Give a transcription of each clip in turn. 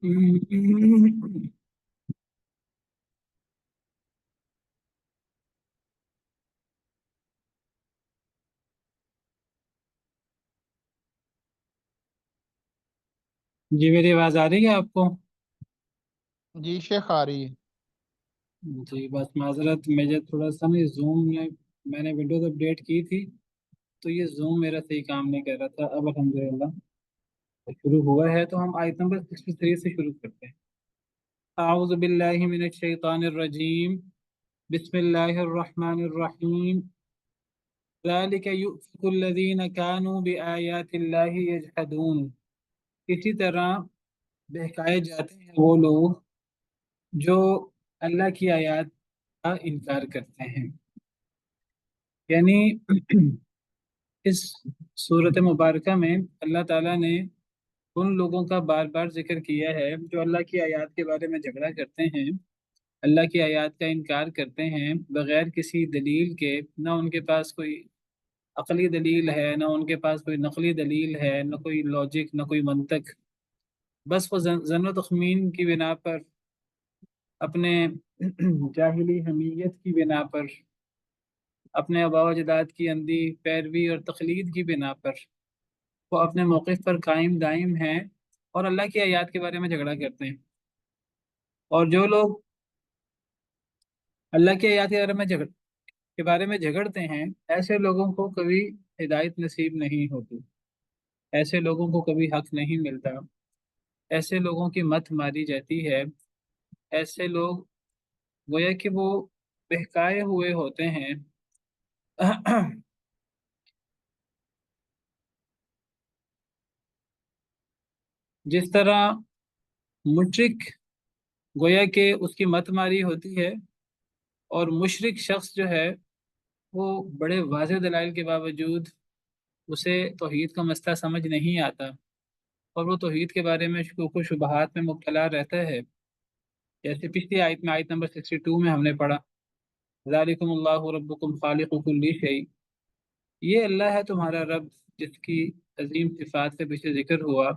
جی میری آواز آ رہی ہے آپ کو؟ جی شیخ آ رہی ہے۔ جی بس معذرت، مجھے تھوڑا سا نا زوم میں نے ونڈوز اپڈیٹ کی تھی، تو یہ زوم میرا صحیح کام نہیں کر رہا تھا۔ اب الحمدللہ شروع ہوا ہے، تو ہم آیت نمبر 63 سے شروع کرتے ہیں۔ اعوذ باللہ من الشیطان الرجیم، بسم اللہ الرحمن الرحیم۔ ذالک یؤفک الذین کانوا بآیات اللہ یجحدون، اسی طرح بہکائے جاتے ہیں وہ لوگ جو اللہ کی آیات کا انکار کرتے ہیں۔ یعنی اس صورت مبارکہ میں اللہ تعالیٰ نے ان لوگوں کا بار بار ذکر کیا ہے جو اللہ کی آیات کے بارے میں جھگڑا کرتے ہیں، اللہ کی آیات کا انکار کرتے ہیں بغیر کسی دلیل کے۔ نہ ان کے پاس کوئی عقلی دلیل ہے، نہ ان کے پاس کوئی نقلی دلیل ہے، نہ کوئی لاجک، نہ کوئی منطق۔ بس وہ ظن و تخمین کی بنا پر، اپنے جاہلی حمیت کی بنا پر، اپنے آباء و اجداد کی اندھی پیروی اور تقلید کی بنا پر وہ اپنے موقف پر قائم دائم ہیں اور اللہ کی آیات کے بارے میں جھگڑا کرتے ہیں۔ اور جو لوگ اللہ کی آیات کے بارے میں جھگڑتے ہیں، ایسے لوگوں کو کبھی ہدایت نصیب نہیں ہوتی، ایسے لوگوں کو کبھی حق نہیں ملتا، ایسے لوگوں کی مت ماری جاتی ہے۔ ایسے لوگ گویا کہ وہ بہکائے ہوئے ہوتے ہیں۔ جس طرح مشرک گویا کہ اس کی مت ماری ہوتی ہے، اور مشرک شخص جو ہے وہ بڑے واضح دلائل کے باوجود اسے توحید کا مسئلہ سمجھ نہیں آتا، اور وہ توحید کے بارے میں شکوک و شبہات میں مبتلا رہتا ہے۔ جیسے پچھلی آیت میں، آیت نمبر 62 میں ہم نے پڑھا، ذالکم اللہ ربکم خالق کل شیء، یہ اللہ ہے تمہارا رب جس کی عظیم صفات سے پیچھے ذکر ہوا،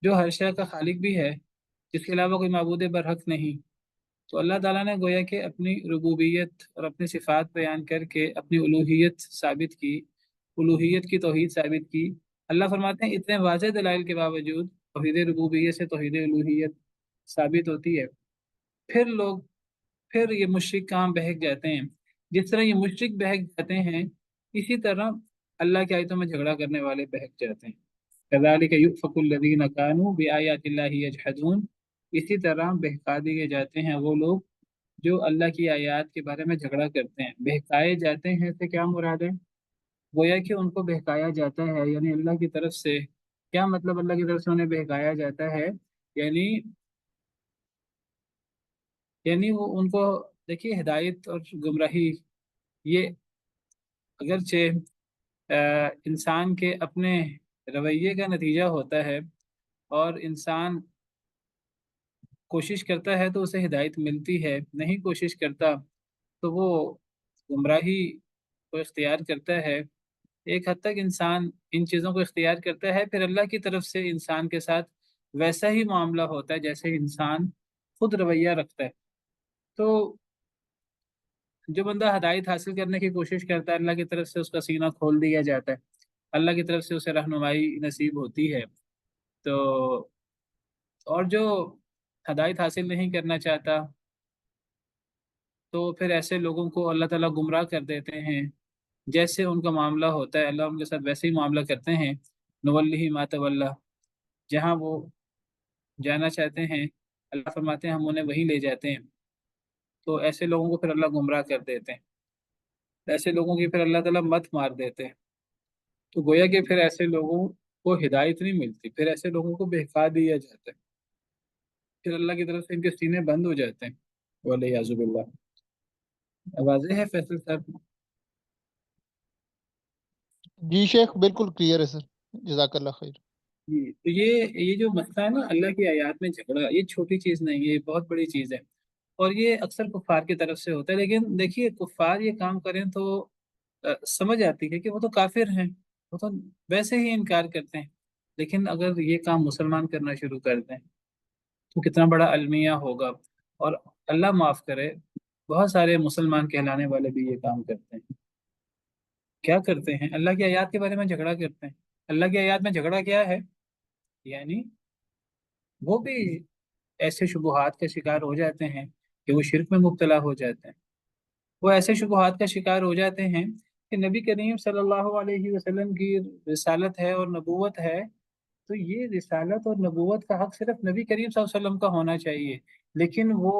جو ہر شے کا خالق بھی ہے، جس کے علاوہ کوئی معبود برحق نہیں۔ تو اللہ تعالیٰ نے گویا کہ اپنی ربوبیت اور اپنی صفات بیان کر کے اپنی الوہیت ثابت کی، الوہیت کی توحید ثابت کی۔ اللہ فرماتے ہیں اتنے واضح دلائل کے باوجود توحید ربوبیت سے توحید الوہیت ثابت ہوتی ہے، پھر یہ مشرک کام بہک جاتے ہیں۔ جس طرح یہ مشرک بہک جاتے ہیں، اسی طرح اللہ کی آیتوں میں جھگڑا کرنے والے بہک جاتے ہیں۔ كذلك يؤفك الذين كانوا بآيات الله يجحدون، اسی طرح بہکا دیے جاتے ہیں وہ لوگ جو اللہ کی آیات کے بارے میں جھگڑا کرتے ہیں۔ بہکائے جاتے ہیں سے کیا مراد ہے؟ گویا کہ ان کو بہکایا جاتا ہے، یعنی اللہ کی طرف سے۔ کیا مطلب اللہ کی طرف سے انہیں بہکایا جاتا ہے؟ یعنی وہ ان کو، دیکھیے ہدایت اور گمراہی یہ اگرچہ انسان کے اپنے رویے کا نتیجہ ہوتا ہے، اور انسان کوشش کرتا ہے تو اسے ہدایت ملتی ہے، نہیں کوشش کرتا تو وہ گمراہی کو اختیار کرتا ہے۔ ایک حد تک انسان ان چیزوں کو اختیار کرتا ہے، پھر اللہ کی طرف سے انسان کے ساتھ ویسا ہی معاملہ ہوتا ہے جیسے انسان خود رویہ رکھتا ہے۔ تو جو بندہ ہدایت حاصل کرنے کی کوشش کرتا ہے، اللہ کی طرف سے اس کا سینہ کھول دیا جاتا ہے، اللہ کی طرف سے اسے رہنمائی نصیب ہوتی ہے۔ تو اور جو ہدایت حاصل نہیں کرنا چاہتا، تو پھر ایسے لوگوں کو اللہ تعالیٰ گمراہ کر دیتے ہیں۔ جیسے ان کا معاملہ ہوتا ہے، اللہ ان کے ساتھ ویسے ہی معاملہ کرتے ہیں۔ نولی ما تولی، جہاں وہ جانا چاہتے ہیں اللہ فرماتے ہیں ہم انہیں وہیں لے جاتے ہیں۔ تو ایسے لوگوں کو پھر اللہ گمراہ کر دیتے ہیں، ایسے لوگوں کی پھر اللہ تعالیٰ مت مار دیتے ہیں۔ تو گویا کہ پھر ایسے لوگوں کو ہدایت نہیں ملتی، پھر ایسے لوگوں کو بہکا دیا جاتا ہے، پھر اللہ کی طرف سے ان کے سینے بند ہو جاتے ہیں، ولیعذ باللہ۔ واضح ہے فیصل صاحب؟ جی شیخ بالکل کلیئر ہے سر، جزاک اللہ خیر۔ جی تو یہ جو مسئلہ ہے نا اللہ کی آیات میں جھگڑا، یہ چھوٹی چیز نہیں ہے، یہ بہت بڑی چیز ہے، اور یہ اکثر کفار کی طرف سے ہوتا ہے۔ لیکن دیکھیے کفار یہ کام کریں تو سمجھ آتی ہے کہ وہ تو کافر ہیں، وہ تو ویسے ہی انکار کرتے ہیں۔ لیکن اگر یہ کام مسلمان کرنا شروع کر دیں تو کتنا بڑا المیہ ہوگا۔ اور اللہ معاف کرے، بہت سارے مسلمان کہلانے والے بھی یہ کام کرتے ہیں۔ کیا کرتے ہیں؟ اللہ کی آیات کے بارے میں جھگڑا کرتے ہیں۔ اللہ کی آیات میں جھگڑا کیا ہے؟ یعنی وہ بھی ایسے شبہات کا شکار ہو جاتے ہیں کہ وہ شرک میں مبتلا ہو جاتے ہیں۔ وہ ایسے شبہات کا شکار ہو جاتے ہیں کہ نبی کریم صلی اللہ علیہ وسلم کی رسالت ہے اور نبوت ہے، تو یہ رسالت اور نبوت کا حق صرف نبی کریم صلی اللہ علیہ وسلم کا ہونا چاہیے، لیکن وہ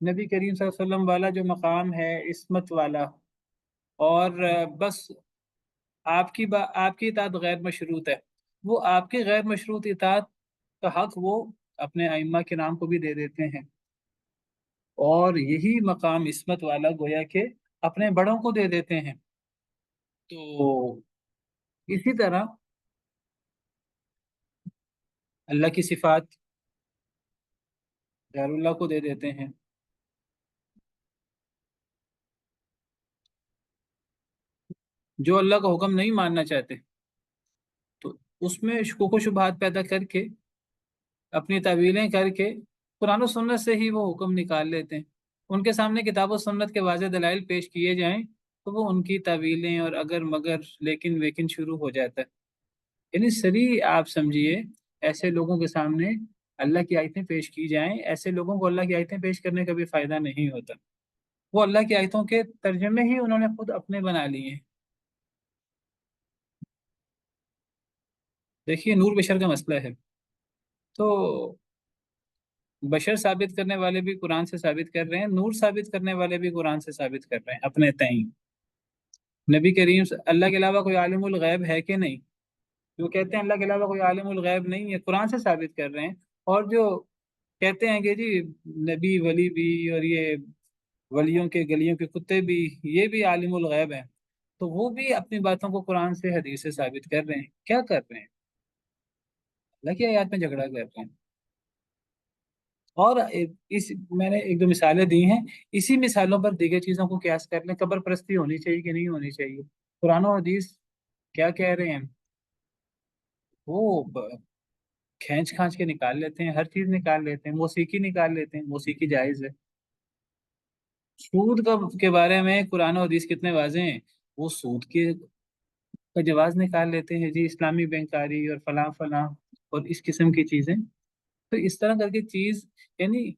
نبی کریم صلی اللہ علیہ وسلم والا جو مقام ہے عصمت والا، اور بس آپ کی اطاعت غیر مشروط ہے، وہ آپ کی غیر مشروط اطاعت کا حق وہ اپنے ائمہ کے نام کو بھی دے دیتے ہیں، اور یہی مقام عصمت والا گویا کہ اپنے بڑوں کو دے دیتے ہیں۔ تو اسی طرح اللہ کی صفات غیر اللہ کو دے دیتے ہیں۔ جو اللہ کا حکم نہیں ماننا چاہتے تو اس میں شکوک و شبہات پیدا کر کے، اپنی تعویلیں کر کے قرآن و سنت سے ہی وہ حکم نکال لیتے ہیں۔ ان کے سامنے کتاب و سنت کے واضح دلائل پیش کیے جائیں تو وہ ان کی تعویلیں اور اگر مگر لیکن ویکن شروع ہو جاتا ہے۔ یعنی صریح آپ سمجھیے، ایسے لوگوں کے سامنے اللہ کی آیتیں پیش کی جائیں، ایسے لوگوں کو اللہ کی آیتیں پیش کرنے کا بھی فائدہ نہیں ہوتا۔ وہ اللہ کی آیتوں کے ترجمے ہی انہوں نے خود اپنے بنا لیے ہیں۔ دیکھیے، نور بشر کا مسئلہ ہے، تو بشر ثابت کرنے والے بھی قرآن سے ثابت کر رہے ہیں، نور ثابت کرنے والے بھی قرآن سے ثابت کر رہے ہیں اپنے تئیں۔ نبی کریم اللہ کے علاوہ کوئی عالم الغیب ہے کہ نہیں؟ جو کہتے ہیں اللہ کے علاوہ کوئی عالم الغیب نہیں ہے، قرآن سے ثابت کر رہے ہیں۔ اور جو کہتے ہیں کہ جی نبی ولی بھی، اور یہ ولیوں کے گلیوں کے کتے بھی، یہ بھی عالم الغیب ہیں، تو وہ بھی اپنی باتوں کو قرآن سے حدیث سے ثابت کر رہے ہیں۔ کیا کر رہے ہیں؟ اللہ کی آیات میں جھگڑا کر رہے ہیں۔ اور میں نے ایک دو مثالیں دی ہیں، اسی مثالوں پر دیگر چیزوں کو قیاس کر لیں۔ قبر پرستی ہونی چاہیے کہ نہیں ہونی چاہیے؟ قرآن و حدیث کیا کہہ رہے ہیں؟ وہ کھینچ کھانچ کے نکال لیتے ہیں، ہر چیز نکال لیتے ہیں، موسیقی نکال لیتے ہیں، موسیقی جائز ہے۔ سود کے بارے میں قرآن و حدیث کتنے واضح ہیں، وہ سود کے کا جواز نکال لیتے ہیں، جی اسلامی بینکاری اور فلاں فلاں اور اس قسم کی چیزیں۔ تو اس طرح کر کے چیز، یعنی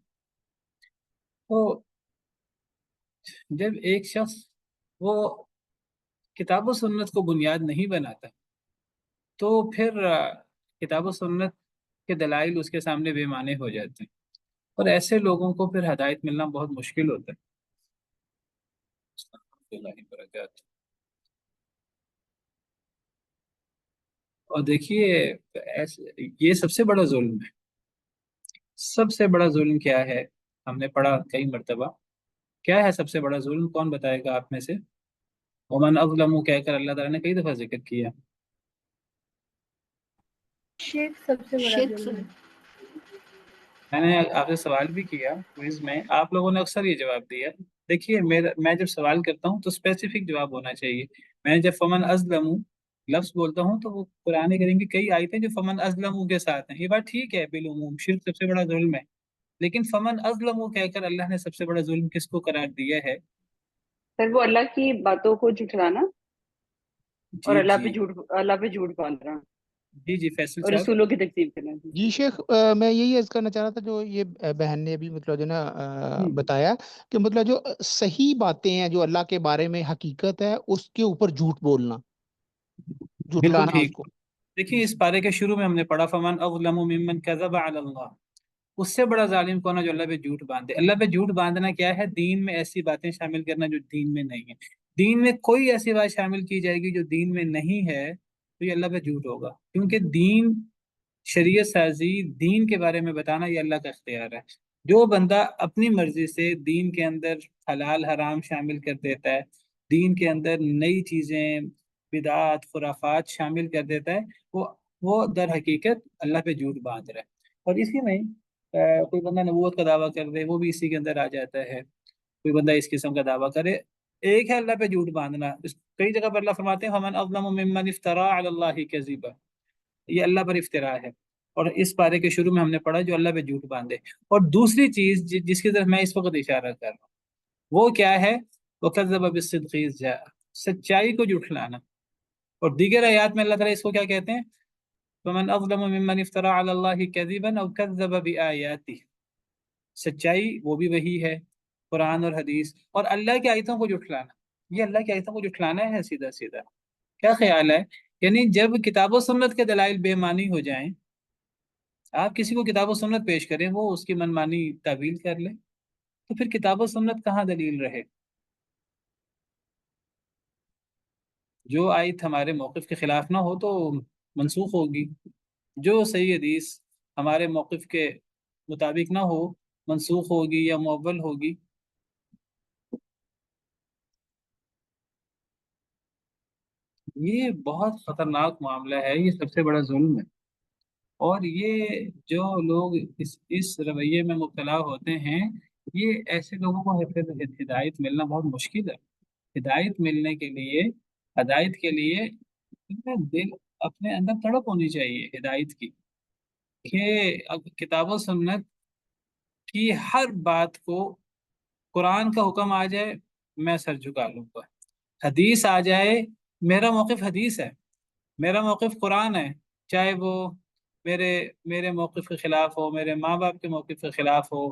تو جب ایک شخص وہ کتاب و سنت کو بنیاد نہیں بناتا، تو پھر کتاب و سنت کے دلائل اس کے سامنے بے معنی ہو جاتے ہیں، اور ایسے لوگوں کو پھر ہدایت ملنا بہت مشکل ہوتا ہے۔ اللہ برکاتہ۔ اور دیکھیے، یہ سب سے بڑا ظلم ہے۔ سب سے بڑا ظلم کیا ہے؟ ہم نے پڑھا کئی مرتبہ، کیا ہے سب سے بڑا ظلم؟ کون بتائے گا آپ میں سے؟ ومن اظلم کہہ کر اللہ تعالیٰ نے کئی دفعہ ذکر کیا۔ شرک سب سے بڑا ظلم ہے۔ میں نے آپ سے سوال بھی کیا کوئز میں، آپ لوگوں نے اکثر یہ جواب دیا۔ دیکھیے، میں جب سوال کرتا ہوں تو اسپیسیفک جواب ہونا چاہیے۔ میں جب فمن ازلم لفظ بولتا ہوں تو وہ قرآن کریم کی کئی آیتیں جو فمن ازلم کے ساتھ ہیں، یہ بات ٹھیک ہے، بالعموم شرک سب سے بڑا ظلم ہے، لیکن فمن ازلم کہہ کر اللہ نے سب سے بڑا ظلم کس کو قرار دیا ہے؟ سر وہ اللہ کی باتوں کو جھٹلانا اور جی جی اللہ پہ جھوٹ باندھنا جی جی فیصل اور صاحب۔ رسولوں کی تکذیب کرنا۔ جی شیخ، میں یہی عرض کرنا چاہ رہا تھا جو یہ بہن نے ابھی مطلب جو نا بتایا کہ مطلب جو صحیح باتیں ہیں جو اللہ کے بارے میں حقیقت ہے اس کے اوپر جھوٹ بولنا، بالکل جھٹلانا اس ٹھیک۔ کو۔ دیکھیے، اس پارے کے شروع میں ہم نے پڑھا فمن اظلم ممن کذب علی اللہ، اس سے بڑا ظالم کون ہے جو اللہ پہ جھوٹ باندھے؟ اللہ پہ جھوٹ باندھنا کیا ہے؟ دین میں ایسی باتیں شامل کرنا جو دین میں نہیں ہے۔ دین میں کوئی ایسی بات شامل کی جائے گی جو دین میں نہیں ہے تو یہ اللہ پہ جھوٹ ہوگا، کیونکہ دین، شریعت سازی، دین کے بارے میں بتانا یہ اللہ کا اختیار ہے۔ جو بندہ اپنی مرضی سے دین کے اندر حلال حرام شامل کر دیتا ہے، دین کے اندر نئی چیزیں، بدعات، خرافات شامل کر دیتا ہے، وہ در حقیقت اللہ پہ جھوٹ باندھ رہا ہے۔ اور اسی میں کوئی بندہ نبوت کا دعویٰ کر دے، وہ بھی اسی کے اندر آ جاتا ہے۔ کوئی بندہ اس قسم کا دعویٰ کرے، ایک ہے اللہ پہ جھوٹ باندھنا، کئی جگہ پر اللہ فرماتے ہیں فمن اظلم ممن افترا علی اللہ کذبا، یہ اللہ پر افتراء ہے۔ اور اس پارے کے شروع میں ہم نے پڑھا جو اللہ پہ جھوٹ باندھے. اور دوسری چیز جس کی طرف میں اس وقت اشارہ کر رہا ہوں وہ کیا ہے؟ وَكَذَّبَ بِالصِّدْقِ إِذْ جَاءَ، سچائی کو جھٹلانا. اور دیگر آیات میں اللہ تعالیٰ اس کو کیا کہتے ہیں؟ فَمَنْ أَظْلَمُ مِمَّنِ افْتَرَىٰ عَلَى اللَّهِ كَذِبًا أَوْ كَذَّبَ بِآيَاتِهِ. سچائی وہ بھی وہی ہے، قرآن اور حدیث. اور اللہ کی آیتوں کو جھٹلانا، یہ اللہ کی آیتوں کو جھٹلانا ہے سیدھا سیدھا. کیا خیال ہے؟ یعنی جب کتاب و سنت کے دلائل بے معنی ہو جائیں، آپ کسی کو کتاب و سنت پیش کریں وہ اس کی من مانی تعویل کر لے، تو پھر کتاب و سنت کہاں دلیل رہے؟ جو آیت ہمارے موقف کے خلاف نہ ہو تو منسوخ ہوگی، جو صحیح حدیث ہمارے موقف کے مطابق نہ ہو منسوخ ہوگی یا معول ہوگی. یہ بہت خطرناک معاملہ ہے، یہ سب سے بڑا ظلم ہے. اور یہ جو لوگ اس رویے میں مبتلا ہوتے ہیں، یہ ایسے لوگوں کو ہدایت ملنا بہت مشکل ہے. ہدایت ملنے کے لیے، ہدایت کے لیے اپنے دل، اپنے اندر تڑپ ہونی چاہیے ہدایت کی، کہ اب کتاب و سنت کی ہر بات کو، قرآن کا حکم آ جائے میں سر جھکا لوں گا، حدیث آ جائے، میرا موقف حدیث ہے، میرا موقف قرآن ہے، چاہے وہ میرے میرے موقف کے خلاف ہو، میرے ماں باپ کے موقف کے خلاف ہو،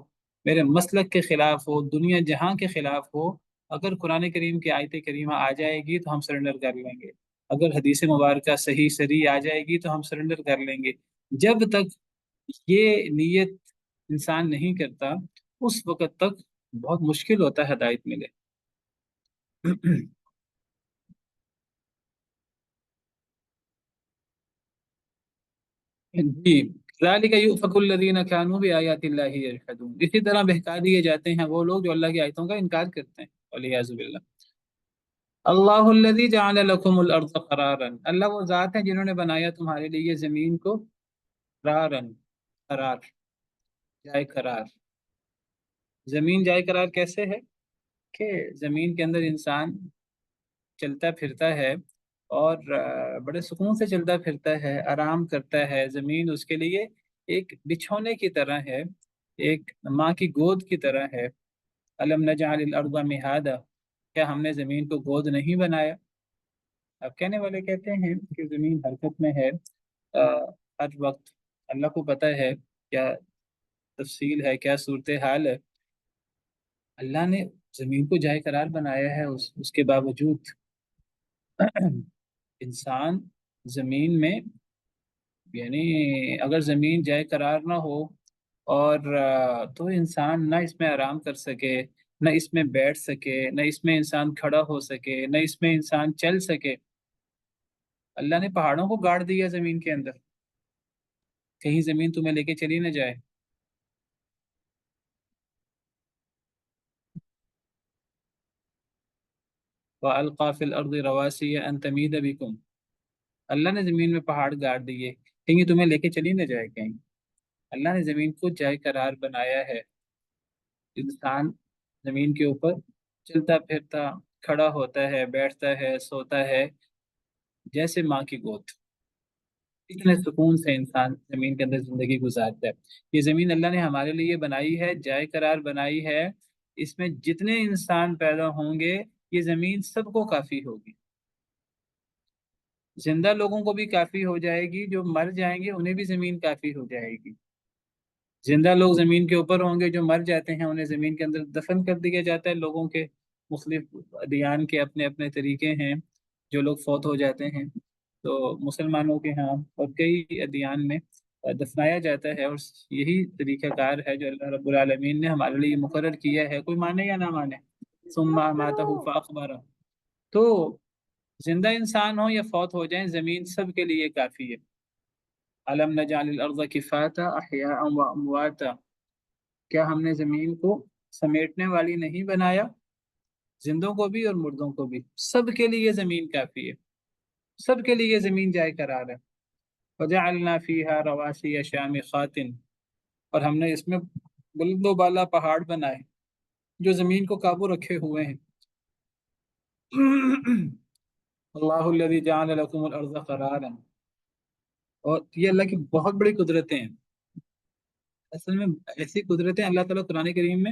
میرے مسلک کے خلاف ہو، دنیا جہاں کے خلاف ہو. اگر قرآن کریم کی آیت کریمہ آ جائے گی تو ہم سرنڈر کر لیں گے، اگر حدیث مبارکہ صحیح سری آ جائے گی تو ہم سرنڈر کر لیں گے. جب تک یہ نیت انسان نہیں کرتا اس وقت تک بہت مشکل ہوتا ہے ہدایت ملے. جی، ذالک یؤفک الذین کانوا بآیات اللہ یجحدون، اسی طرح بہکا دیے جاتے ہیں وہ لوگ جو اللہ کی آیتوں کا انکار کرتے ہیں، والعیاذ باللہ. اللہ الذی جعل لکم الارض قرارا، اللہ وہ ذات ہے جنہوں نے بنایا تمہارے لیے زمین کو قرارا، قرار، جائے قرار. زمین جائے قرار کیسے ہے؟ کہ زمین کے اندر انسان چلتا پھرتا ہے اور بڑے سکون سے چلتا پھرتا ہے، آرام کرتا ہے. زمین اس کے لیے ایک بچھونے کی طرح ہے، ایک ماں کی گود کی طرح ہے. الم نجعل الارض مہادا، کیا ہم نے زمین کو گود نہیں بنایا؟ اب کہنے والے کہتے ہیں کہ زمین حرکت میں ہے ہر وقت، اللہ کو پتہ ہے کیا تفصیل ہے، کیا صورتحال ہے. اللہ نے زمین کو جائے قرار بنایا ہے، اس کے باوجود انسان زمین میں، یعنی اگر زمین جائے قرار نہ ہو اور تو انسان نہ اس میں آرام کر سکے، نہ اس میں بیٹھ سکے، نہ اس میں انسان کھڑا ہو سکے، نہ اس میں انسان چل سکے. اللہ نے پہاڑوں کو گاڑ دیا زمین کے اندر، کہیں زمین تمہیں لے کے چلی نہ جائے. وَأَلْقَى فِي الْأَرْضِ رَوَاسِيَ أَن تَمِيدَ بِكُمْ، اللہ نے زمین میں پہاڑ گاڑ دیے کہیں تمہیں لے کے چلی نہ جائے کہیں. اللہ نے زمین کو جائے قرار بنایا ہے. انسان زمین کے اوپر چلتا پھرتا، کھڑا ہوتا ہے، بیٹھتا ہے، سوتا ہے، جیسے ماں کی گود. اتنے سکون سے انسان زمین کے اندر زندگی گزارتا ہے. یہ زمین اللہ نے ہمارے لیے بنائی ہے، جائے قرار بنائی ہے. اس میں جتنے انسان پیدا ہوں گے یہ زمین سب کو کافی ہوگی. زندہ لوگوں کو بھی کافی ہو جائے گی، جو مر جائیں گے انہیں بھی زمین کافی ہو جائے گی. زندہ لوگ زمین کے اوپر ہوں گے، جو مر جاتے ہیں انہیں زمین کے اندر دفن کر دیا جاتا ہے. لوگوں کے مختلف ادیان کے اپنے اپنے طریقے ہیں، جو لوگ فوت ہو جاتے ہیں تو مسلمانوں کے ہاں اور کئی ادیان میں دفنایا جاتا ہے. اور یہی طریقہ کار ہے جو اللہ رب العالمین نے ہمارے لیے مقرر کیا ہے، کوئی مانے یا نہ مانے. ثم اماتہ فاقبرہ، تو زندہ انسان ہو یا فوت ہو جائیں زمین سب کے لیے کافی ہے. الم نجعل الارض کفاتا احیاء و امواتا، کیا ہم نے زمین کو سمیٹنے والی نہیں بنایا؟ زندوں کو بھی اور مردوں کو بھی، سب کے لیے زمین کافی ہے، سب کے لیے زمین جائے قرار ہے. وجعلنا فیہا رواسی شامخات، اور ہم نے اس میں بلند و بالا پہاڑ بنائے جو زمین کو قابو رکھے ہوئے ہیں. اللہ الذی جعل لکم الارض قرارا، اور یہ اللہ کی بہت بڑی قدرتیں ہیں. اصل میں ایسی قدرتیں اللہ تعالیٰ قرآن کریم میں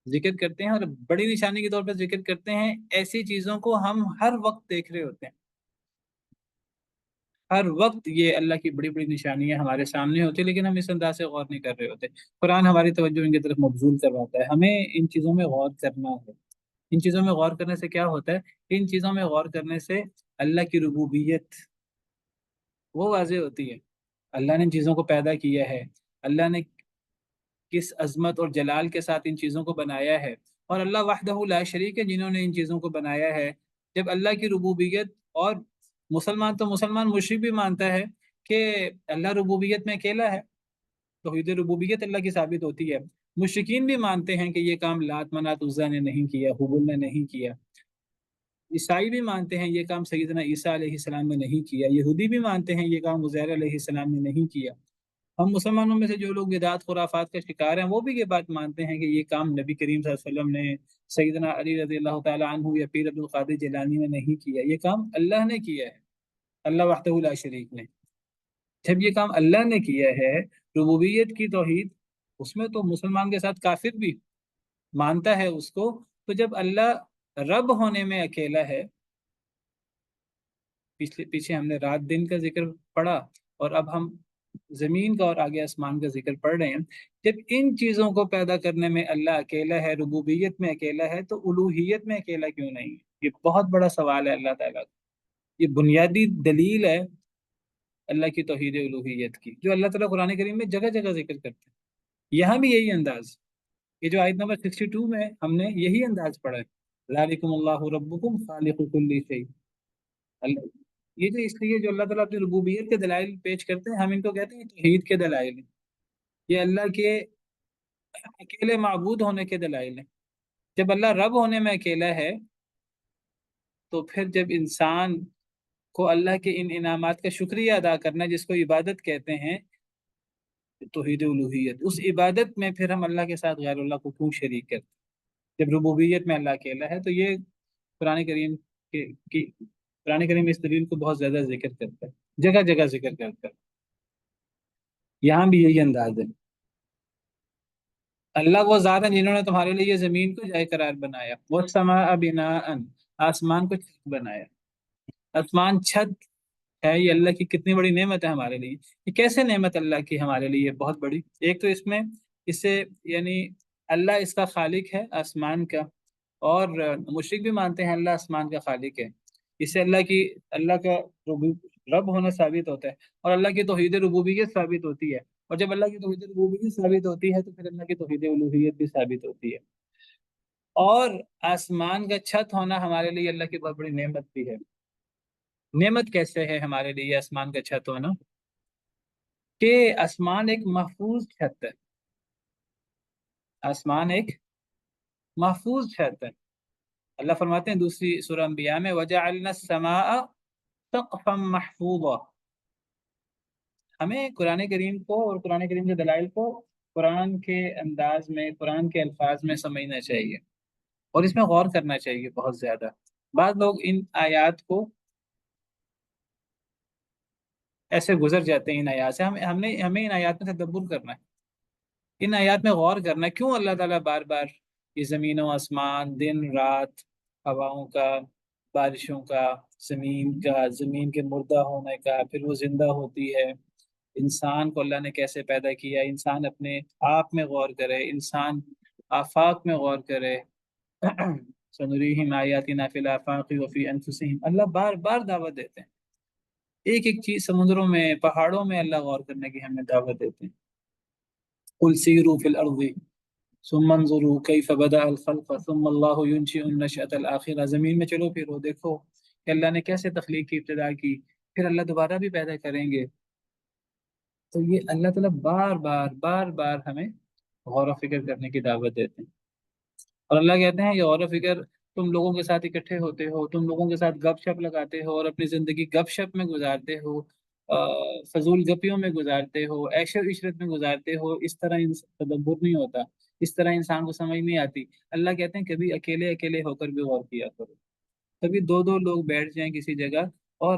ذکر کرتے ہیں، اور بڑی نشانی کے طور پر ذکر کرتے ہیں. ایسی چیزوں کو ہم ہر وقت دیکھ رہے ہوتے ہیں، ہر وقت یہ اللہ کی بڑی بڑی نشانیاں ہمارے سامنے ہوتی ہیں، لیکن ہم اس انداز سے غور نہیں کر رہے ہوتے. قرآن ہماری توجہ ان کی طرف مبذول کرواتا ہے. ہمیں ان چیزوں میں غور کرنا ہے. ان چیزوں میں غور کرنے سے کیا ہوتا ہے؟ ان چیزوں میں غور کرنے سے اللہ کی ربوبیت وہ واضح ہوتی ہے. اللہ نے ان چیزوں کو پیدا کیا ہے، اللہ نے کس عظمت اور جلال کے ساتھ ان چیزوں کو بنایا ہے، اور اللہ وحدہ لا شریک ہے جنہوں نے ان چیزوں کو بنایا ہے. جب اللہ کی ربوبیت، اور مسلمان تو مسلمان، مشرک بھی مانتا ہے کہ اللہ ربوبیت میں اکیلا ہے، توحید ربوبیت اللہ کی ثابت ہوتی ہے. مشرکین بھی مانتے ہیں کہ یہ کام لات منات عزا نے نہیں کیا، حبل نے نہیں کیا. عیسائی بھی مانتے ہیں یہ کام سیدنا عیسیٰ علیہ السلام نے نہیں کیا. یہودی بھی مانتے ہیں یہ کام عزیر علیہ السلام نے نہیں کیا. ہم مسلمانوں میں سے جو لوگ بدعات خرافات کا شکار ہیں وہ بھی یہ بات مانتے ہیں کہ یہ کام نبی کریم صلی اللہ علیہ وسلم نے، سیدنا علی رضی اللہ تعالیٰ عنہ یا پیر عبد القادر جیلانی نے نہیں کیا. یہ کام اللہ نے کیا ہے، اللہ وحدہ لا شریک نے. جب یہ کام اللہ نے کیا ہے، ربوبیت کی توحید، اس میں تو مسلمان کے ساتھ کافر بھی مانتا ہے اس کو. تو جب اللہ رب ہونے میں اکیلا ہے، پیچھے ہم نے رات دن کا ذکر پڑھا، اور اب ہم زمین کا اور آگے آسمان کا ذکر پڑھ رہے ہیں. جب ان چیزوں کو پیدا کرنے میں اللہ اکیلا ہے، ربوبیت میں اکیلا ہے، تو الوہیت میں اکیلا کیوں نہیں؟ یہ بہت بڑا سوال ہے اللہ تعالیٰ کا. یہ بنیادی دلیل ہے اللہ کی توحید الوہیت کی، جو اللہ تعالیٰ قرآن کریم میں جگہ جگہ ذکر کرتے ہیں. یہاں بھی یہی انداز، یہ جو آیت نمبر 62 میں ہم نے یہی انداز پڑھا ہے، ذالکم اللہ ربکم خالق کل شیء. یہ جو اس لیے جو اللہ تعالیٰ اپنی ربوبیت کے دلائل پیش کرتے ہیں، ہم ان کو کہتے ہیں توحید کے دلائل ہیں. یہ اللہ کے اکیلے معبود ہونے کے دلائل ہیں. جب اللہ رب ہونے میں اکیلا ہے، تو پھر جب انسان کو اللہ کے ان انعامات کا شکریہ ادا کرنا، جس کو عبادت کہتے ہیں، توحید الوہیت، اس عبادت میں پھر ہم اللہ کے ساتھ غیر اللہ کو کیوں شریک کرتے ہیں؟ جب ربوبیت میں اللہ اکیلا ہے. تو یہ قرآن کریم قرآن کریم اس دلیل کو بہت زیادہ ذکر کرتا ہے، جگہ جگہ ذکر کرتا ہے. یہاں بھی یہی انداز ہے. اللہ وہ ذات ہے جنہوں نے تمہارے لیے یہ زمین کو جائے قرار بنایا، والسماء بناء، آسمان کو چھت بنایا. آسمان چھت ہے، یہ اللہ کی کتنی بڑی نعمت ہے ہمارے لیے. یہ کیسے نعمت اللہ کی ہمارے لیے بہت بڑی؟ ایک تو اس میں اسے یعنی اللہ اس کا خالق ہے آسمان کا، اور مشرک بھی مانتے ہیں اللہ آسمان کا خالق ہے. اس سے اللہ کا رب ہونا ثابت ہوتا ہے، اور اللہ کی توحید ربوبیت ثابت ہوتی ہے. اور جب اللہ کی توحید ربوبیت ثابت ہوتی ہے تو پھر اللہ کی توحید الوہیت بھی ثابت ہوتی ہے. اور آسمان کا چھت ہونا ہمارے لیے اللہ کی بہت بڑی نعمت بھی ہے. نعمت کیسے ہے ہمارے لیے آسمان کا چھت ہونا؟ کہ آسمان ایک محفوظ چھت ہے. آسمان ایک محفوظ چھت ہے. اللہ فرماتے ہیں دوسری سورہ انبیاء میں، وَجَعَلْنَا السَّمَاءَ سَقْفًا مَحْفُوظًا. ہمیں قرآن کریم کو اور قرآن کریم کے دلائل کو قرآن کے انداز میں، قرآن کے الفاظ میں سمجھنا چاہیے، اور اس میں غور کرنا چاہیے بہت زیادہ. بعض لوگ ان آیات کو ایسے گزر جاتے ہیں. ان آیات سے ہمیں ان آیات میں تدبر کرنا ہے، ان آیات میں غور کرنا ہے. کیوں اللہ تعالیٰ بار بار یہ زمین و آسمان، دن رات، ہواؤں کا، بارشوں کا، زمین کا، زمین کے مردہ ہونے کا، پھر وہ زندہ ہوتی ہے، انسان کو اللہ نے کیسے پیدا کیا، انسان اپنے آپ میں غور کرے، انسان آفاق میں غور کرے. سنریہم آیاتنا فی الآفاق وفی انفسہم. اللہ بار بار دعوت دیتے ہیں. ایک ایک چیز، سمندروں میں، پہاڑوں میں اللہ غور کرنے کی ہمیں دعوت دیتے ہیں. قل سیروا فی الارض ثم انظروا کیف بدأ الخلق ثم اللہ ینشئ النشأۃ الآخرہ. زمین میں چلو پھرو، دیکھو کہ اللہ نے کیسے تخلیق کی ابتدا کی، پھر اللہ دوبارہ بھی پیدا کریں گے. تو یہ اللہ تعالیٰ بار بار بار بار ہمیں غور و فکر کرنے کی دعوت دیتے ہیں. اور اللہ کہتے ہیں یہ غور و فکر تم لوگوں کے ساتھ اکٹھے ہوتے ہو، تم لوگوں کے ساتھ گپ شپ لگاتے ہو، اور اپنی زندگی گپ شپ میں گزارتے ہو، فضول گپیوں میں گزارتے ہو، عیش و عشرت میں گزارتے ہو. اس طرح تدبر نہیں ہوتا، اس طرح انسان کو سمجھ نہیں آتی. اللہ کہتے ہیں کبھی اکیلے اکیلے ہو کر بھی غور کیا کرو. کبھی دو دو لوگ بیٹھ جائیں کسی جگہ اور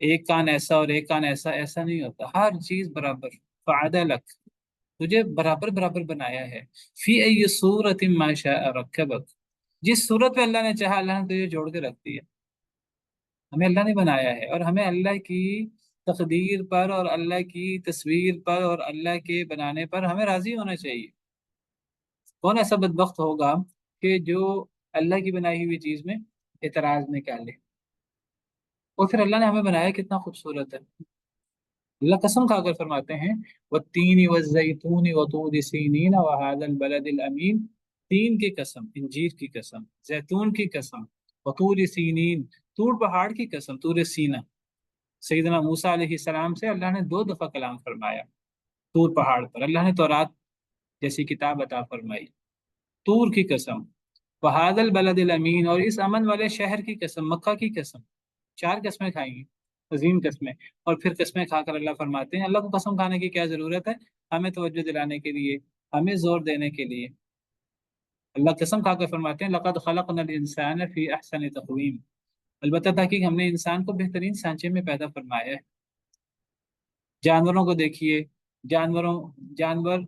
ایک کان ایسا اور ایک کان ایسا، ایسا نہیں ہوتا، ہر چیز برابر. فعدلک، تجھے برابر برابر بنایا ہے. فی ای صورت ما شاء رکبک، جس صورت میں اللہ نے چاہا اللہ نے تجھے جوڑ کے رکھ دیا. ہمیں اللہ نے بنایا ہے، اور ہمیں اللہ کی تقدیر پر اور اللہ کی تصویر پر اور اللہ کے بنانے پر ہمیں راضی ہونا چاہیے. کون ایسا بدبخت ہوگا کہ جو اللہ کی بنائی ہوئی چیز میں اعتراض نکالے؟ اور پھر اللہ نے ہمیں بنایا کتنا خوبصورت ہے. اللہ قسم کھا کر فرماتے ہیں والتین والزیتون وطور سینین وهذا البلد الامین. تین کی قسم، انجیر کی قسم، زیتون کی قسم، وطور سینین، طور پہاڑ کی قسم، طور سینا. سیدنا موسیٰ علیہ السلام سے اللہ نے 2 دفعہ کلام فرمایا طور پہاڑ پر. اللہ نے تورات جیسی کتاب عطا فرمائی. طور کی قسم، وهذا البلد الامین، اور اس امن والے شہر کی قسم، مکہ کی قسم. 4 قسمیں کھائیں گی، عظیم قسمیں. اور پھر قسمیں کھا کر اللہ فرماتے ہیں اللہ کو قسم کھانے کی کیا ضرورت ہے؟ ہمیں توجہ دلانے کے لیے، ہمیں زور دینے کے لیے. اللہ قسم کھا کر فرماتے ہیں لقد خلقنا الانسان فی احسن تقویم. البتہ تحقیق ہم نے انسان کو بہترین سانچے میں پیدا فرمایا ہے. جانوروں کو دیکھیے، جانور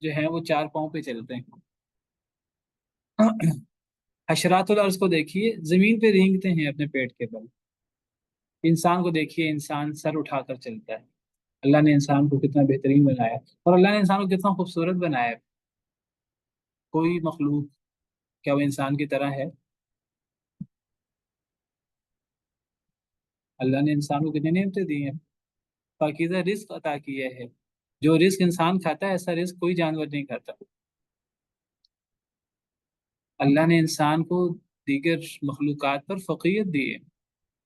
جو ہیں وہ 4 پاؤں پہ چلتے ہیں. حشرات الارض کو دیکھیے، زمین پہ رینگتے ہیں اپنے پیٹ کے بل. انسان کو دیکھیے، انسان سر اٹھا کر چلتا ہے. اللہ نے انسان کو کتنا بہترین بنایا، اور اللہ نے انسان کو کتنا خوبصورت بنایا. کوئی مخلوق کیا وہ انسان کی طرح ہے؟ اللہ نے انسان کو کتنی نعمتیں دی ہیں، پاکیزہ رزق عطا کیا ہے. جو رزق انسان کھاتا ہے ایسا رزق کوئی جانور نہیں کھاتا. اللہ نے انسان کو دیگر مخلوقات پر فوقیت دی ہے،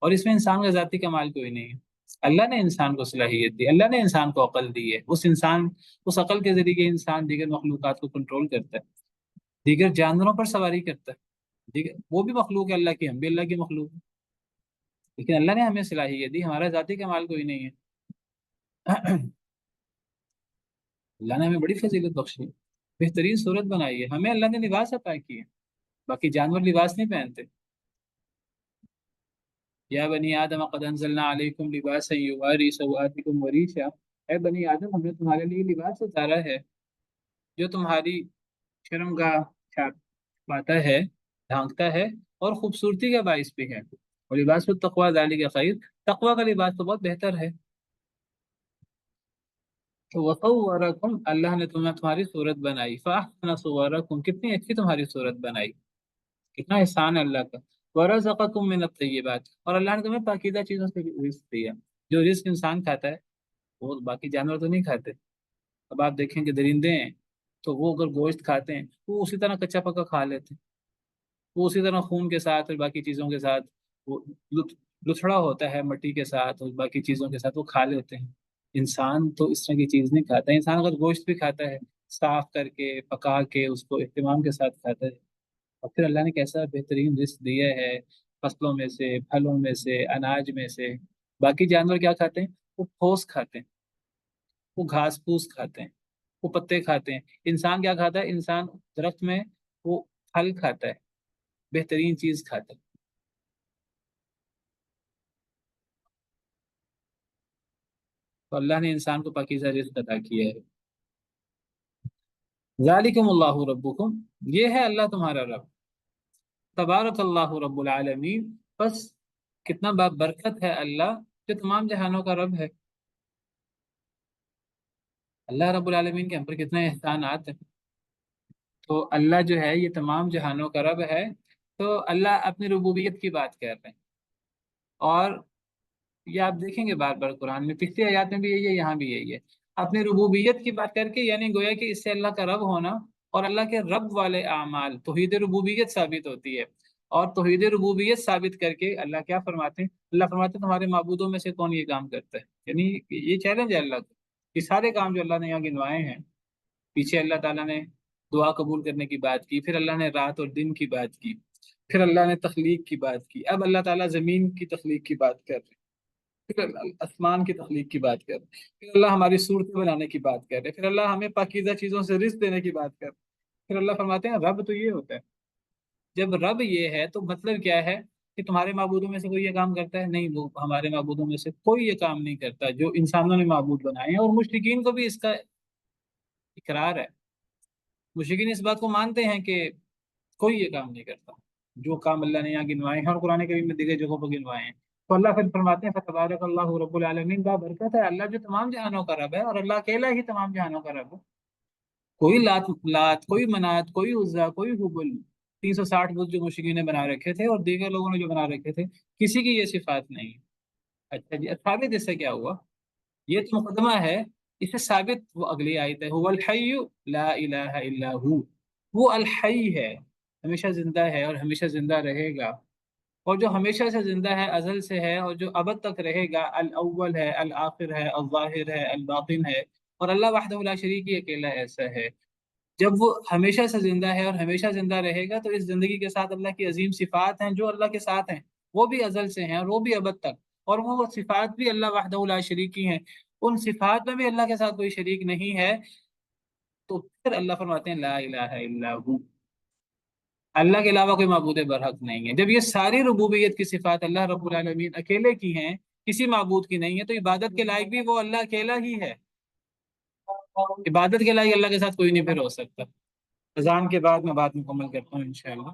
اور اس میں انسان کا ذاتی کمال کوئی نہیں ہے. اللہ نے انسان کو صلاحیت دی، اللہ نے انسان کو عقل دی ہے. اس عقل کے ذریعے انسان دیگر مخلوقات کو کنٹرول کرتا ہے، دیگر جانوروں پر سواری کرتا ہے. وہ بھی مخلوق ہے اللہ کی، ہم بھی اللہ کی مخلوق ہیں. لیکن اللہ نے ہمیں صلاحیت دی، ہمارا ذاتی کمال کوئی نہیں ہے. اللہ نے ہمیں بڑی فضیلت بخشی، بہترین صورت بنائی ہے. ہمیں اللہ نے لباس عطا کی ہے، باقی جانور لباس نہیں پہنتے. یا بنی آدم قد انزلنا علیکم لباسا یواری سوآتکم وریشا. اے بنی آدم، ہم نے تمہارے لیے لباس اتارا ہے جو تمہاری شرمگاہ چھپاتا ہے، ڈھانکتا ہے، اور خوبصورتی کا باعث بھی ہے. اور لباس التقوی ذالک خیر، تقوی کا لباس تو بہت بہتر ہے. تو وصورکم، اللہ نے تمہاری صورت بنائی. فاحسن صورکم، کتنی اچھی تمہاری صورت بنائی. کتنا احسان ہے اللہ کا. ورزقکم من الطیبات، اور اللہ نے تمہیں پاکیزہ چیزوں سے رزق دیا. جو رزق انسان کھاتا ہے وہ باقی جانور تو نہیں کھاتے. اب آپ دیکھیں کہ درندے ہیں تو وہ اگر گوشت کھاتے ہیں وہ اسی طرح کچا پکا کھا لیتے ہیں. وہ اسی طرح خون کے ساتھ اور باقی چیزوں کے ساتھ وہ لتھڑا ہوتا ہے مٹی کے ساتھ اور باقی چیزوں کے ساتھ وہ کھا لیتے ہیں. انسان تو اس طرح کی چیز نہیں کھاتا. انسان اگر گوشت بھی کھاتا ہے صاف کر کے پکا کے اس کو اہتمام کے ساتھ کھاتا ہے. اور پھر اللہ نے کیسا بہترین رزق دیا ہے، فصلوں میں سے، پھلوں میں سے، اناج میں سے. باقی جانور کیا کھاتے ہیں؟ وہ پھوس کھاتے ہیں، وہ گھاس پھوس کھاتے ہیں، وہ پتے کھاتے ہیں. انسان کیا کھاتا ہے؟ انسان درخت میں وہ پھل کھاتا ہے، بہترین چیز کھاتا ہے. تو اللہ نے انسان کو پاکیزہ رزق عطا کیا ہے. ذالکم اللہ ربکم، یہ ہے اللہ تمہارا رب. تبارک اللہ رب العالمین، بس کتنا برکت ہے اللہ جو تمام جہانوں کا رب ہے. اللہ رب العالمین کے ہم پر کتنے احسانات ہیں. تو اللہ جو ہے یہ تمام جہانوں کا رب ہے. تو اللہ اپنی ربوبیت کی بات کر رہے ہیں، اور یہ آپ دیکھیں گے بار بار قرآن میں، پچھلی آیات میں بھی یہی ہے، یہاں بھی یہی ہے. اپنی ربوبیت کی بات کر کے یعنی گویا کہ اس سے اللہ کا رب ہونا اور اللہ کے رب والے اعمال، توحید ربوبیت ثابت ہوتی ہے. اور توحید ربوبیت ثابت کر کے اللہ کیا فرماتے ہیں؟ اللہ فرماتے ہیں تمہارے معبودوں میں سے کون یہ کام کرتا ہے. یعنی یہ چیلنج ہے اللہ کو. یہ سارے کام جو اللہ نے یہاں گنوائے ہیں، پیچھے اللہ تعالیٰ نے دعا قبول کرنے کی بات کی، پھر اللہ نے رات اور دن کی بات کی، پھر اللہ نے تخلیق کی بات کی، اب اللہ تعالیٰ زمین کی تخلیق کی بات کر رہے ہیں، پھر اللہ آسمان کی تخلیق کی بات کر رہے ہیں، پھر اللہ ہماری صورتیں بنانے کی بات کر رہے ہیں، پھر اللہ ہمیں پاکیزہ چیزوں سے رزق دینے کی بات کر رہے ہیں. پھر اللہ فرماتے ہیں رب تو یہ ہوتا ہے. جب رب یہ ہے تو مطلب کیا ہے کہ تمہارے معبودوں میں سے کوئی یہ کام کرتا ہے؟ نہیں، وہ ہمارے معبودوں میں سے کوئی یہ کام نہیں کرتا جو انسانوں نے معبود بنائے ہیں، اور مشرکین کو بھی اس کا اقرار ہے۔ مشرکین اس بات کو مانتے ہیں کہ کوئی یہ کام نہیں کرتا جو کام اللہ نے یہاں گنوائے ہیں، اور قرآن کریم میں دیگر جگہوں پر گنوائے ہیں۔ تو اللہ پھر فرماتے ہیں فتبارک اللہ رب العالمین، با برکت ہے اللہ جو تمام جہانوں کا رب ہے، اور اللہ اکیلا ہی تمام جہانوں کا رب ہے۔ کوئی لات کوئی منات کوئی عزا کوئی حبل، 360 بت جو مشرکین نے بنا رکھے تھے اور دیگر لوگوں نے جو بنا رکھے تھے، کسی کی یہ صفات نہیں ہے۔ اچھا جی، ثابت اس سے کیا ہوا؟ یہ تو مقدمہ ہے، اس سے ثابت وہ اگلی آیت ہے، هو الحی لا الہ الا ہو۔ وہ الحی ہے، ہمیشہ زندہ ہے اور ہمیشہ زندہ رہے گا، اور جو ہمیشہ سے زندہ ہے، ازل سے ہے، اور جو ابد تک رہے گا، الاول ہے، الآخر ہے، الظاہر ہے، الباطن ہے، اور اللہ وحدہ لا شریک ہی اکیلا ایسا ہے۔ جب وہ ہمیشہ سے زندہ ہے اور ہمیشہ زندہ رہے گا، تو اس زندگی کے ساتھ اللہ کی عظیم صفات ہیں جو اللہ کے ساتھ ہیں، وہ بھی ازل سے ہیں اور وہ بھی ابد تک، اور وہ صفات بھی اللہ وحدہ لا شریک کی ہیں، ان صفات میں بھی اللہ کے ساتھ کوئی شریک نہیں ہے۔ تو پھر اللہ فرماتے ہیں لا الہ الا ہو، اللہ کے علاوہ کوئی معبود برحق نہیں ہے۔ جب یہ ساری ربوبیت کی صفات اللہ رب العالمین اکیلے کی ہیں، کسی معبود کی نہیں ہے، تو عبادت کے لائق بھی وہ اللہ اکیلا ہی ہے۔ عبادت کے لائق اللہ کے ساتھ کوئی نہیں پھر ہو سکتا۔ اذان کے بعد میں بات مکمل کرتا ہوں انشاءاللہ۔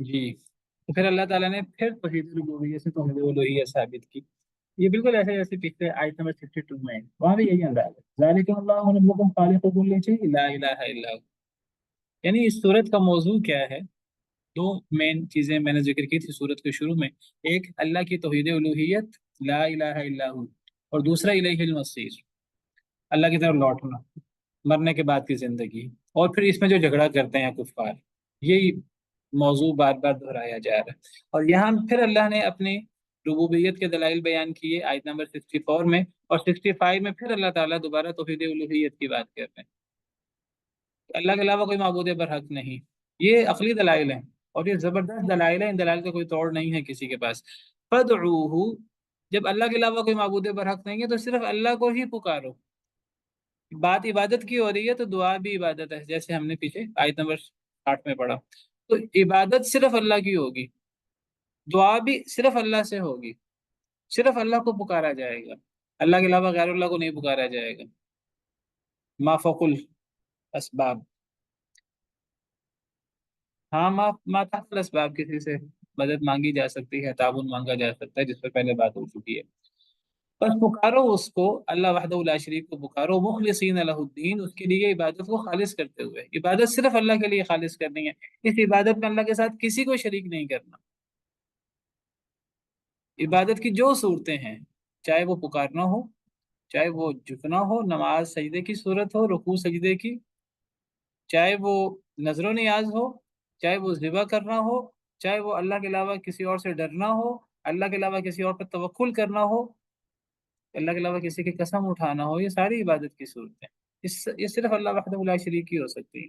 جی، تو پھر اللہ تعالیٰ نے پھر توحید ربوبیت سے توحید الوہیت ثابت کی۔ یہ بالکل ایسے جیسے پچھلے آیت نمبر 62 میں ہے، وہاں بھی یہی انداز ہے، ذالکم اللہ ربکم خالق کل شیء لا الہ الا ہو۔ یعنی اس صورت کا موضوع کیا ہے؟ دو مین چیزیں میں نے ذکر کی تھی صورت کے شروع میں، ایک اللہ کی توحید الوہیت لا الہ الا ہو، اور دوسرا الیہ المصیر، اللہ کی طرف لوٹنا، مرنے کے بعد کی زندگی، اور پھر اس میں جو جھگڑا کرتے ہیں کفار، یہی موضوع بار بار دہرایا جا رہا ہے۔ اور یہاں پھر اللہ نے اپنی ربوبیت کے دلائل بیان کیے آیت نمبر 64 میں، اور 65 میں پھر اللہ تعالیٰ دوبارہ توحید الوہیت کی بات کر رہے ہیں، اللہ کے علاوہ کوئی معبود برحق نہیں۔ یہ عقلی دلائل ہیں اور یہ زبردست دلائل ہیں، ان دلائل کا کوئی توڑ نہیں ہے کسی کے پاس۔ فادعوہ، جب اللہ کے علاوہ کوئی معبود برحق نہیں ہے تو صرف اللہ کو ہی پکارو۔ بات عبادت کی ہو رہی ہے تو دعا بھی عبادت ہے، جیسے ہم نے پیچھے آیت نمبر 60 میں پڑھا۔ تو عبادت صرف اللہ کی ہوگی، دعا بھی صرف اللہ سے ہوگی، صرف اللہ کو پکارا جائے گا، اللہ کے علاوہ غیر اللہ کو نہیں پکارا جائے گا۔ ما فوق الاسباب، ہاں ما تحت الاسباب، کسی سے مدد مانگی جا سکتی ہے، تعاون مانگا جا سکتا ہے، جس پر پہلے بات ہو چکی ہے۔ بس پکارو اس کو، اللہ وحدہ لا شریک کو پکارو، مخلصین لہ الدین، اس کے لیے عبادت کو خالص کرتے ہوئے۔ عبادت صرف اللہ کے لیے خالص کرنی ہے، اس عبادت میں اللہ کے ساتھ کسی کو شریک نہیں کرنا۔ عبادت کی جو صورتیں ہیں، چاہے وہ پکارنا ہو، چاہے وہ جھکنا ہو، نماز سجدے کی صورت ہو، رکوع سجدے کی، چاہے وہ نظر و نیاز ہو، چاہے وہ ذبح کرنا ہو، چاہے وہ اللہ کے علاوہ کسی اور سے ڈرنا ہو، اللہ کے علاوہ کسی اور پر توکل کرنا ہو، اللہ کے علاوہ کسی کی قسم اٹھانا ہو، یہ ساری عبادت کی صورتیں، یہ صرف اللہ وحدہ لا شریک ہی ہو سکتی ہے۔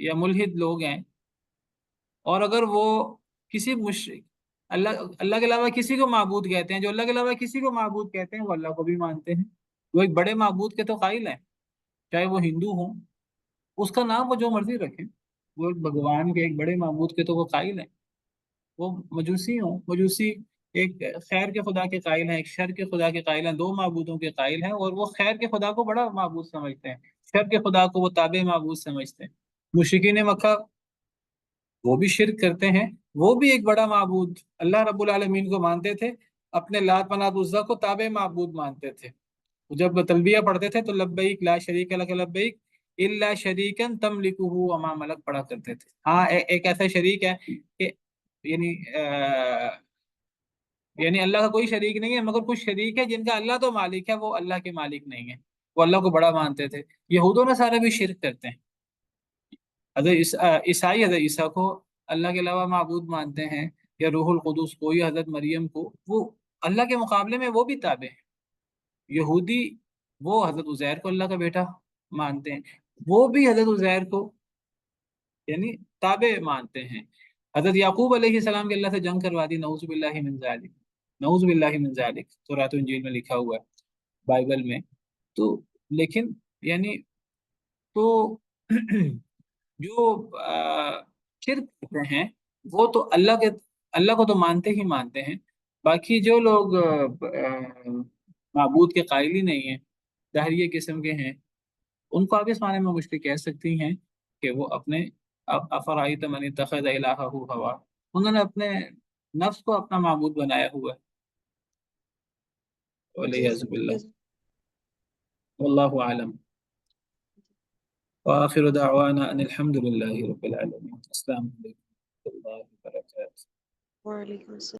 یا ملحد لوگ ہیں، اور اگر وہ کسی مشرک اللہ کے علاوہ کسی کو معبود کہتے ہیں، جو اللہ کے علاوہ کسی کو معبود کہتے ہیں وہ اللہ کو بھی مانتے ہیں، وہ ایک بڑے معبود کے تو قائل ہیں، چاہے وہ ہندو ہوں، اس کا نام وہ جو مرضی رکھیں، وہ ایک بھگوان کے ایک بڑے معبود کے تو وہ قائل ہیں۔ وہ مجوسی ہوں، مجوسی ایک خیر کے خدا کے قائل ہیں، ایک شر کے خدا کے قائل ہیں، دو معبودوں کے قائل ہیں، اور وہ خیر کے خدا کو بڑا معبود سمجھتے ہیں، شر کے خدا کو وہ تابع معبود سمجھتے ہیں۔ مشرکین مکہ وہ بھی شرک کرتے ہیں، وہ بھی ایک بڑا معبود اللہ رب العالمین کو مانتے تھے، اپنے لات منات عزا کو تابع معبود مانتے تھے۔ جب تلبیہ پڑھتے تھے تو لبیک لا شریک لک لبیک الا شریکا تملکہ وما ملک پڑھا کرتے تھے۔ ہاں ایک ایسا شریک ہے کہ یعنی یعنی اللہ کا کوئی شریک نہیں ہے، مگر کچھ شریک ہے جن کا اللہ تو مالک ہے، وہ اللہ کے مالک نہیں ہے، وہ اللہ کو بڑا مانتے تھے۔ یہود و نصارہ بھی شرک کرتے ہیں، عیسائی حضرت عیسیٰ کو اللہ کے علاوہ معبود مانتے ہیں، یا روح القدس کو، یا حضرت مریم کو، وہ اللہ کے مقابلے میں وہ بھی تابع ہیں۔ یہودی وہ حضرت عزیر کو اللہ کا بیٹا مانتے ہیں، وہ بھی حضرت عزیر کو یعنی تابع مانتے ہیں۔ حضرت یعقوب علیہ السلام کے اللہ سے جنگ کروا دی، نعوذ باللہ من ذالک، نعوذ باللہ من ذالک، تورات و انجیل میں لکھا ہوا ہے، بائبل میں۔ تو لیکن یعنی تو جو شرک کرتے ہیں وہ تو اللہ کو تو مانتے ہی مانتے ہیں، باقی جو لوگ معبود کے قائل ہی نہیں ہیں، دہریہ قسم کے ہیں، ان کو آپ اس معنی میں مشرک کہہ سکتی ہیں کہ وہ اپنے افرائیت من اتخذ الہہ ہوا، انہوں نے اپنے نفس کو اپنا معبود بنایا ہوا ہے، والعیاذ باللہ، واللہ اعلم۔ وآخر دعوانا ان الحمد للہ رب العالمین۔ السلام علیکم ورحمۃ اللہ وبرکاتہ۔ وعلیکم السلام۔